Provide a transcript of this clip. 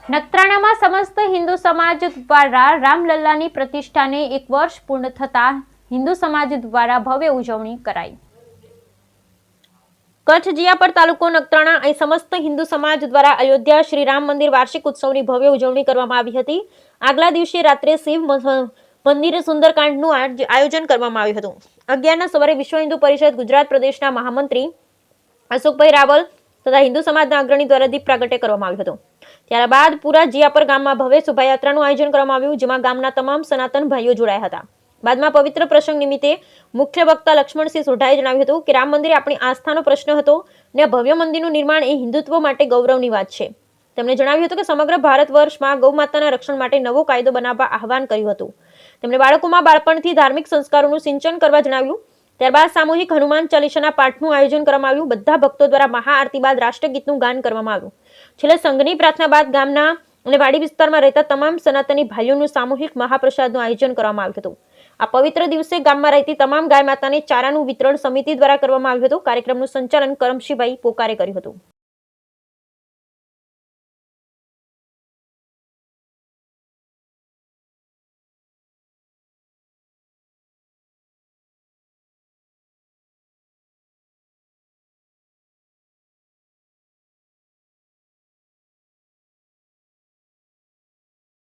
નખત્રાણામાં સમસ્ત હિન્દુ સમાજ દ્વારા રામલલ્લાની પ્રતિષ્ઠાને 1 વર્ષ પૂર્ણ થતા હિન્દુ સમાજ દ્વારા ભવ્ય ઉજવણી કરાઈ। કચ્છ જિયાપર તાલુકો નખત્રાણા અહીં સમસ્ત હિન્દુ સમાજ દ્વારા અયોધ્યા શ્રી રામ મંદિર વાર્ષિક ઉત્સવની ભવ્ય ઉજવણી કરવામાં આવી હતી। આગલા દિવસે રાત્રે શિવ મંદિરે સુંદરકાંડનું આયોજન કરવામાં આવ્યું હતું। 11ના સવારે વિશ્વ હિન્દુ પરિષદ ગુજરાત પ્રદેશના મહામંત્રી અશોકભાઈ રાવલ તથા હિન્દુ સમાજના અગ્રણી દ્વારા દીપ પ્રાગટ્ય કરવામાં આવ્યું હતું। ત્યારબાદ પૂરા જિયાપર ગામમાં ભવ્ય શોભાયાત્રાનું આયોજન કરવામાં આવ્યું, જેમાં ગામના તમામ સનાતન ભાઈઓ જોડાયા હતા। બાદમાં પવિત્ર પ્રસંગ નિમિત્તે મુખ્ય વક્તા લક્ષ્મણસિંહ સોઢાએ જણાવ્યું હતું કે રામ મંદિર આપણી આસ્થાનો પ્રશ્ન હતો અને ભવ્ય મંદિરનું નિર્માણ એ હિન્દુત્વ માટે ગૌરવની વાત છે। તેમણે જણાવ્યું હતું કે સમગ્ર ભારત વર્ષમાં ગૌ માતાના રક્ષણ માટે નવો કાયદો બનાવવા આહવાન કર્યું હતું। તેમણે બાળકોમાં બાળપણથી ધાર્મિક સંસ્કારોનું સિંચન કરવા જણાવ્યું। ત્યારબાદ સામૂહિક હનુમાન ચાલીસાના પાઠનું આયોજન કરવામાં આવ્યું। બધા ભક્તો દ્વારા મહાઆરતી બાદ રાષ્ટ્રગીતનું ગાન કરવામાં આવ્યું। છેલ્લે સંઘની પ્રાર્થના બાદ ગામના અને વાડી વિસ્તારમાં રહેતા તમામ સનાતની ભાઈઓનું સામૂહિક મહાપ્રસાદનું આયોજન કરવામાં આવ્યું હતું। આ પવિત્ર દિવસે ગામમાં રહેતી તમામ ગાય માતાને ચારાનું વિતરણ સમિતિ દ્વારા કરવામાં આવ્યું હતું। કાર્યક્રમનું સંચાલન કરમશીભાઈ પોકારે કર્યું હતું।